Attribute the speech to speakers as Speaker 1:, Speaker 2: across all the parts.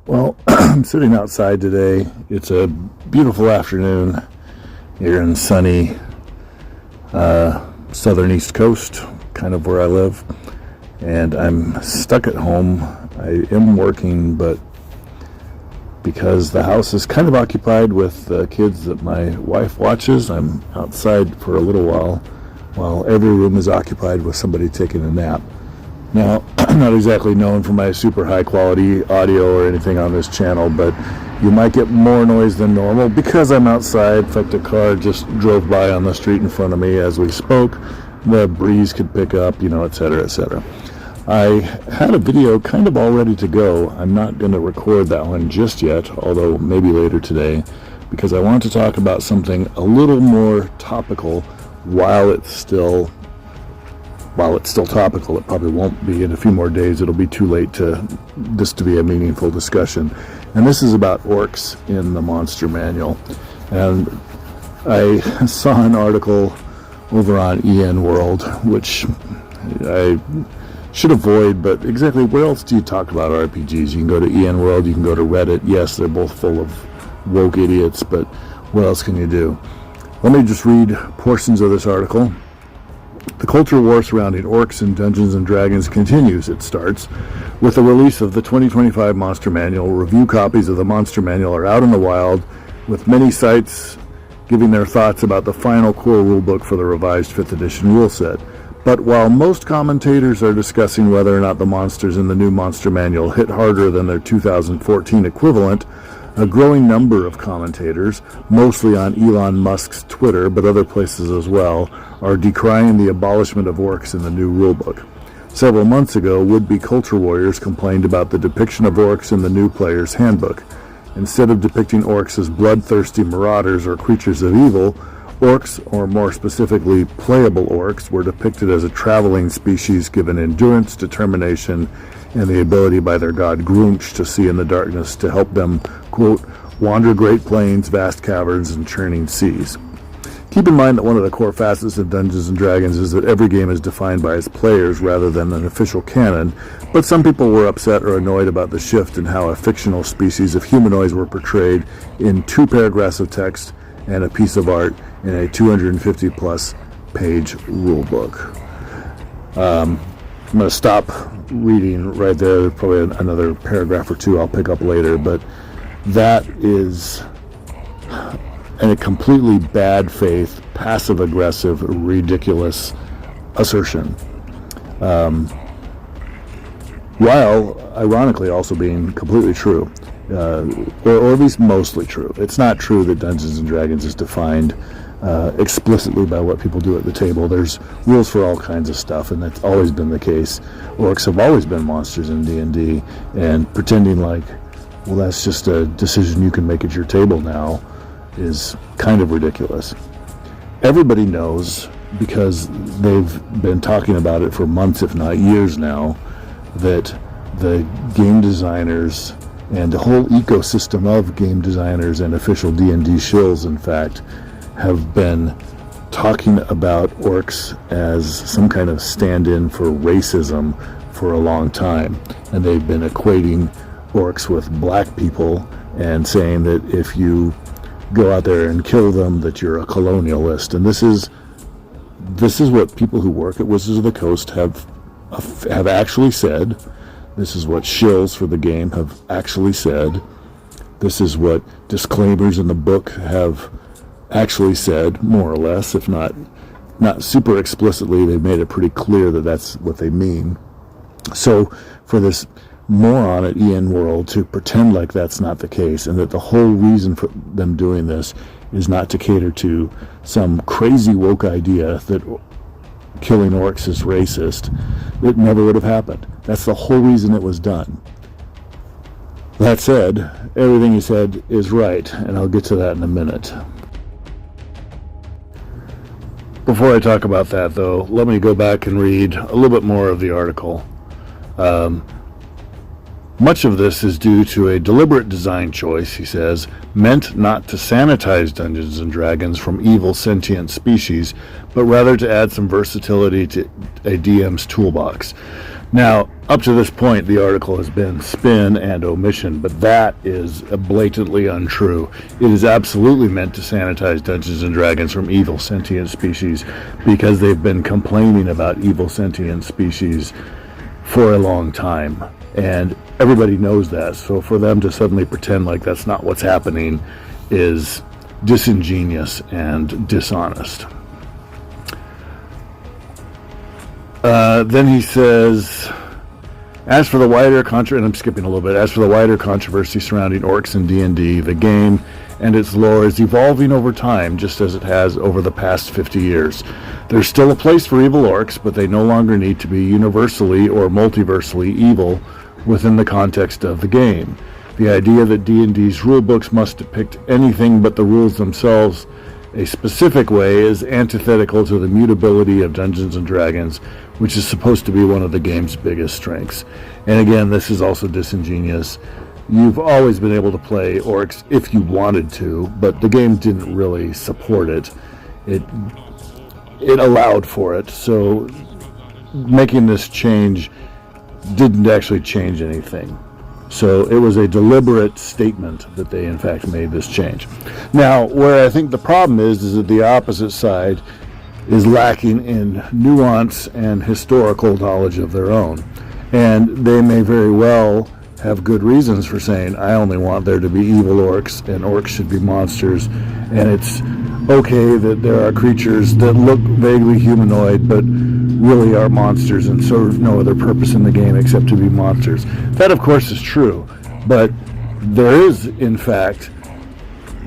Speaker 1: Well, I'm sitting outside today. It's a beautiful afternoon here in sunny southern East Coast, kind of where I live. And I'm stuck at home. I am working, but because the house is kind of occupied with the kids that my wife watches, I'm outside for a little while every room is occupied with somebody taking a nap. Now, I'm not exactly known for my super high quality audio or anything on this channel, but you might get more noise than normal because I'm outside. In fact, a car just drove by on the street in front of me as we spoke. The breeze could pick up, etc., etc. I had a video kind of all ready to go. I'm not going to record that one just yet, although maybe later today, because I want to talk about something a little more topical while it's still topical. It probably won't be in a few more days. It'll be too late to be a meaningful discussion. And this is about orcs in the Monster Manual. And I saw an article over on EN World, which I should avoid, but exactly where else do you talk about RPGs? You can go to EN World, you can go to Reddit. Yes, they're both full of woke idiots, but what else can you do? Let me just read portions of this article. The culture war surrounding orcs in Dungeons & Dragons continues. It starts with the release of the 2025 Monster Manual. Review copies of the Monster Manual are out in the wild, with many sites giving their thoughts about the final core rulebook for the revised 5th edition rule set. But while most commentators are discussing whether or not the monsters in the new Monster Manual hit harder than their 2014 equivalent, a growing number of commentators, mostly on Elon Musk's Twitter, but other places as well, are decrying the abolishment of orcs in the new rulebook. Several months ago, would-be culture warriors complained about the depiction of orcs in the new player's handbook. Instead of depicting orcs as bloodthirsty marauders or creatures of evil, orcs, or more specifically playable orcs, were depicted as a traveling species given endurance, determination, and the ability by their god Grunch to see in the darkness to help them, quote, wander great plains, vast caverns, and churning seas. Keep in mind that one of the core facets of Dungeons & Dragons is that every game is defined by its players rather than an official canon, but some people were upset or annoyed about the shift in how a fictional species of humanoids were portrayed in 2 paragraphs of text and a piece of art in a 250-plus page rulebook. I'm going to stop reading right there. There's probably another paragraph or two I'll pick up later, but that is a completely bad faith, passive-aggressive, ridiculous assertion. While ironically also being completely true. Or at least mostly true. It's not true that Dungeons & Dragons is defined explicitly by what people do at the table. There's rules for all kinds of stuff, and that's always been the case. Orcs have always been monsters in D&D, and pretending like, well, that's just a decision you can make at your table now is kind of ridiculous. Everybody knows, because they've been talking about it for months, if not years now, that the game designers and the whole ecosystem of game designers and official D&D shills, in fact, have been talking about orcs as some kind of stand-in for racism for a long time. And they've been equating orcs with black people and saying that if you go out there and kill them, that you're a colonialist. And this is what people who work at Wizards of the Coast have actually said. This is what shills for the game have actually said. This is what disclaimers in the book have actually said, more or less, if not super explicitly. They've made it pretty clear that that's what they mean. So for this moron at EN World to pretend like that's not the case, and that the whole reason for them doing this is not to cater to some crazy woke idea that killing orcs is racist, it never would have happened. That's the whole reason it was done. That said, everything he said is right, and I'll get to that in a minute. Before I talk about that, though, let me go back and read a little bit more of the article. Much of this is due to a deliberate design choice, he says, meant not to sanitize Dungeons & Dragons from evil sentient species, but rather to add some versatility to a DM's toolbox. Now, up to this point, the article has been spin and omission, but that is blatantly untrue. It is absolutely meant to sanitize Dungeons & Dragons from evil sentient species, because they've been complaining about evil sentient species for a long time, and everybody knows that. So for them to suddenly pretend like that's not what's happening is disingenuous and dishonest. Then he says, as for the wider controversy surrounding orcs and D&D, the game and its lore is evolving over time, just as it has over the past 50 years. There's still a place for evil orcs, but they no longer need to be universally or multiversally evil within the context of the game. The idea that D&D's rulebooks must depict anything but the rules themselves a specific way is antithetical to the mutability of Dungeons & Dragons, which is supposed to be one of the game's biggest strengths. And again, this is also disingenuous. You've always been able to play orcs if you wanted to, but the game didn't really support it. It allowed for it, so making this change didn't actually change anything. So it was a deliberate statement that they in fact made this change. Now, where I think the problem is that the opposite side is lacking in nuance and historical knowledge of their own. And they may very well have good reasons for saying, I only want there to be evil orcs, and orcs should be monsters, and it's okay that there are creatures that look vaguely humanoid but really are monsters and serve no other purpose in the game except to be monsters. That, of course, is true, but there is, in fact,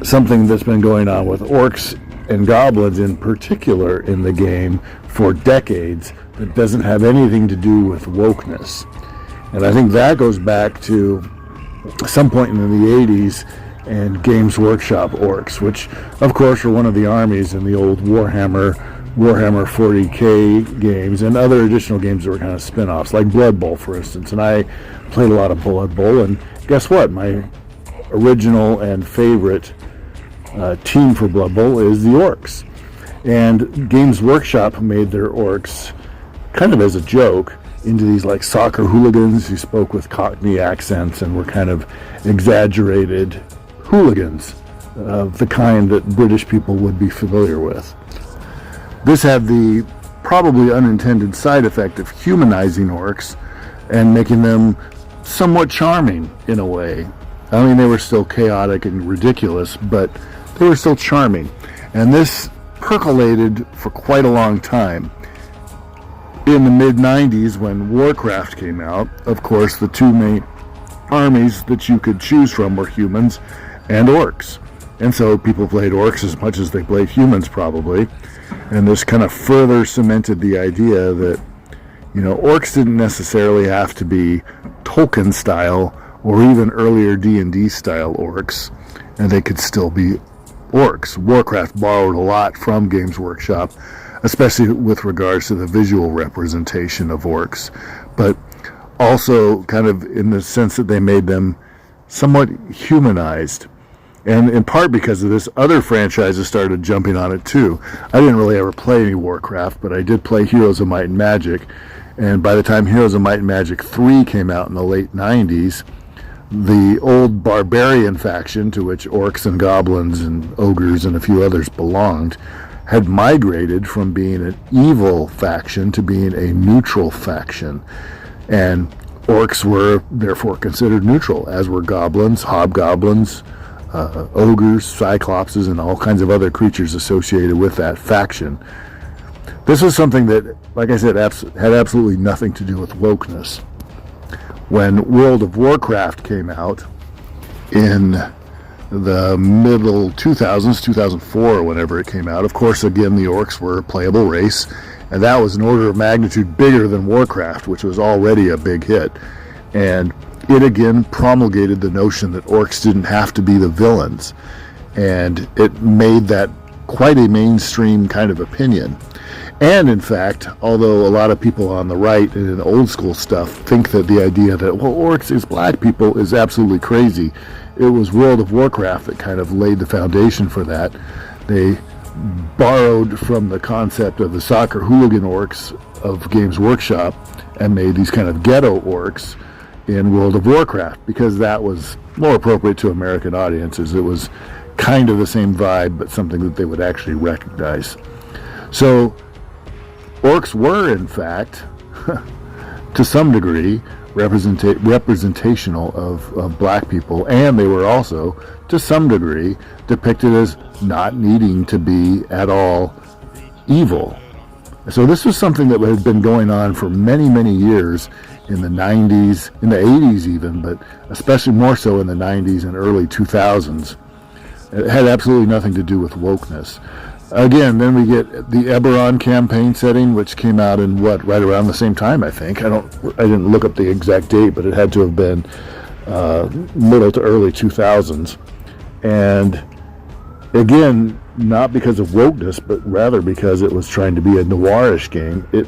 Speaker 1: something that's been going on with orcs and goblins in particular in the game for decades that doesn't have anything to do with wokeness. And I think that goes back to some point in the 80s and Games Workshop orcs, which of course are one of the armies in the old Warhammer 40K games and other additional games that were kind of spin-offs, like Blood Bowl, for instance. And I played a lot of Blood Bowl, and guess what? My original and favorite team for Blood Bowl is the orcs. And Games Workshop made their orcs kind of as a joke into these like soccer hooligans who spoke with Cockney accents and were kind of exaggerated hooligans of the kind that British people would be familiar with. This had the probably unintended side effect of humanizing orcs and making them somewhat charming in a way. I mean, they were still chaotic and ridiculous, but they were still charming. And this percolated for quite a long time. In the mid-90s, when Warcraft came out, of course, the two main armies that you could choose from were humans and orcs. And so people played orcs as much as they played humans, probably. And this kind of further cemented the idea that, orcs didn't necessarily have to be Tolkien-style or even earlier D&D style orcs, and they could still be orcs. Warcraft borrowed a lot from Games Workshop, especially with regards to the visual representation of orcs, but also kind of in the sense that they made them somewhat humanized. And in part because of this, other franchises started jumping on it too. I didn't really ever play any Warcraft, but I did play Heroes of Might and Magic, and by the time Heroes of Might and Magic 3 came out in the late 90s, the old barbarian faction, to which orcs and goblins and ogres and a few others belonged, had migrated from being an evil faction to being a neutral faction. And orcs were therefore considered neutral, as were goblins, hobgoblins, ogres, cyclopses, and all kinds of other creatures associated with that faction. This was something that, like I said, had absolutely nothing to do with wokeness. When World of Warcraft came out in the middle 2000s, 2004 or whenever it came out, of course, again, the orcs were a playable race, and that was an order of magnitude bigger than Warcraft, which was already a big hit. And it again promulgated the notion that orcs didn't have to be the villains, and it made that quite a mainstream kind of opinion. And in fact, although a lot of people on the right and in old school stuff think that the idea that, well, orcs is black people is absolutely crazy, it was World of Warcraft that kind of laid the foundation for that. They borrowed from the concept of the soccer hooligan orcs of Games Workshop and made these kind of ghetto orcs in World of Warcraft, because that was more appropriate to American audiences. It was kind of the same vibe, but something that they would actually recognize. So orcs were, in fact, to some degree, representational of black people, and they were also, to some degree, depicted as not needing to be at all evil. So this was something that had been going on for many, many years in the 90s, in the 80s even, but especially more so in the 90s and early 2000s. It had absolutely nothing to do with wokeness. Again, then we get the Eberron campaign setting, which came out in right around the same time, I think. I didn't look up the exact date, but it had to have been middle to early 2000s. And again, not because of wokeness, but rather because it was trying to be a noirish game. It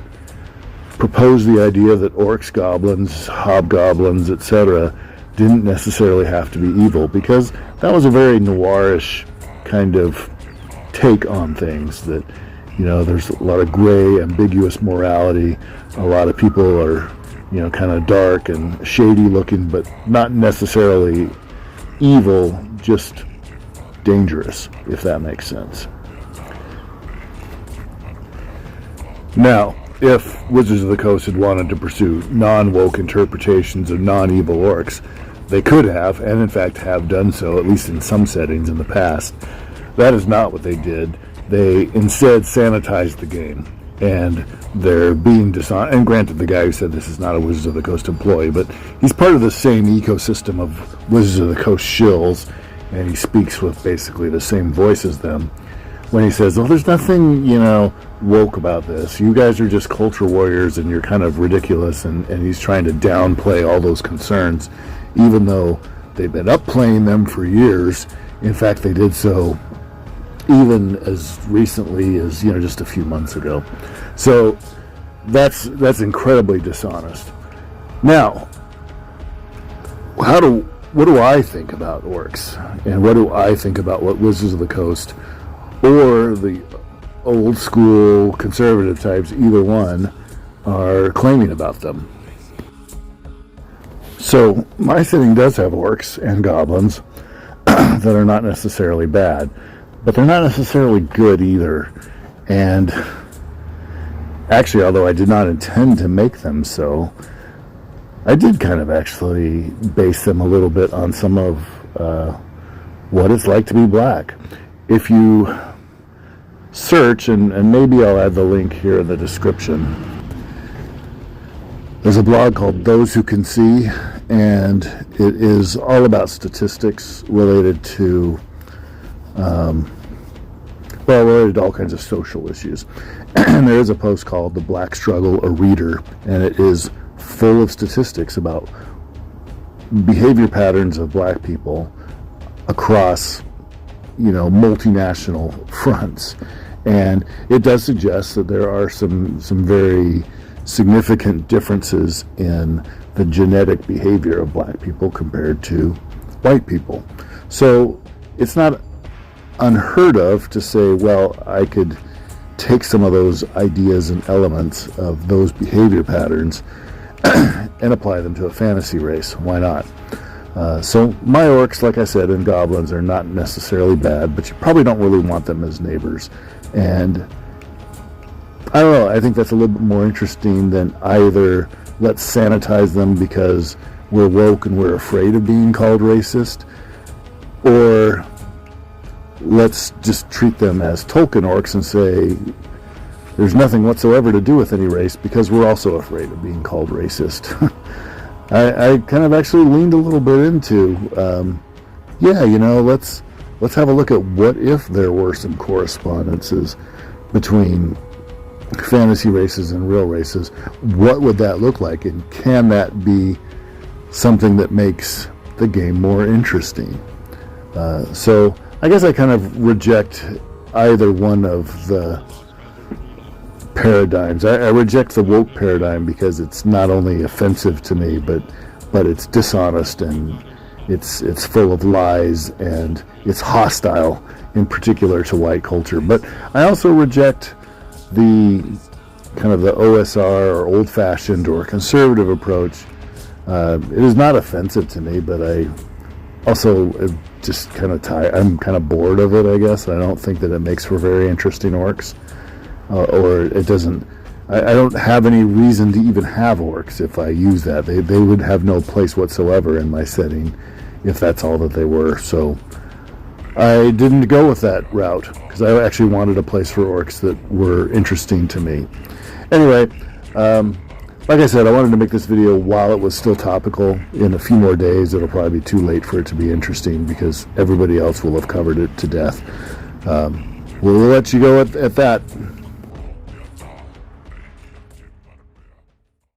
Speaker 1: proposed the idea that orcs, goblins, hobgoblins, etc. didn't necessarily have to be evil, because that was a very noirish kind of take on things, that, you know, there's a lot of gray, ambiguous morality. A lot of people are, you know, kind of dark and shady looking, but not necessarily evil, just dangerous, if that makes sense. Now, if Wizards of the Coast had wanted to pursue non-woke interpretations of non-evil orcs, they could have, and in fact have done so, at least in some settings in the past. That is not what they did. They instead sanitized the game, and they're being dishonest. And granted, the guy who said this is not a Wizards of the Coast employee, but he's part of the same ecosystem of Wizards of the Coast shills, and he speaks with basically the same voice as them when he says, "Oh, there's nothing, you know, woke about this. You guys are just culture warriors, and you're kind of ridiculous." And he's trying to downplay all those concerns, even though they've been upplaying them for years. In fact, they did so even as recently as, you know, just a few months ago. So that's incredibly dishonest. Now, what do I think about orcs, and what do I think about what Wizards of the Coast or the old school conservative types, either one, are claiming about them? So my setting does have orcs and goblins that are not necessarily bad, but they're not necessarily good either. And actually, although I did not intend to make them so, I did kind of actually base them a little bit on some of what it's like to be black. If you search, and maybe I'll add the link here in the description, there's a blog called Those Who Can See, and it is all about statistics related to related to all kinds of social issues. And there is a post called The Black Struggle, a Reader, and it is full of statistics about behavior patterns of black people across, you know, multinational fronts. And it does suggest that there are some very significant differences in the genetic behavior of black people compared to white people. So it's not unheard of to say, well, I could take some of those ideas and elements of those behavior patterns and apply them to a fantasy race. Why not? So my orcs, like I said, and goblins are not necessarily bad, but you probably don't really want them as neighbors. And I don't know, I think that's a little bit more interesting than either let's sanitize them because we're woke and we're afraid of being called racist, or let's just treat them as Tolkien orcs and say there's nothing whatsoever to do with any race because we're also afraid of being called racist. I kind of actually leaned a little bit into, let's have a look at what if there were some correspondences between fantasy races and real races. What would that look like, and can that be something that makes the game more interesting? So I guess I kind of reject either one of the paradigms. I reject the woke paradigm because it's not only offensive to me, but it's dishonest, and it's full of lies, and it's hostile in particular to white culture. But I also reject the kind of the OSR or old-fashioned or conservative approach. It is not offensive to me, but I also just kind of I'm kind of bored of it, I guess. I don't think that it makes for very interesting orcs, or it doesn't. I don't have any reason to even have orcs if I use that. They would have no place whatsoever in my setting if that's all that they were. So I didn't go with that route because I actually wanted a place for orcs that were interesting to me. Anyway, like I said, I wanted to make this video while it was still topical. In a few more days, it'll probably be too late for it to be interesting because everybody else will have covered it to death. We'll let you go at that.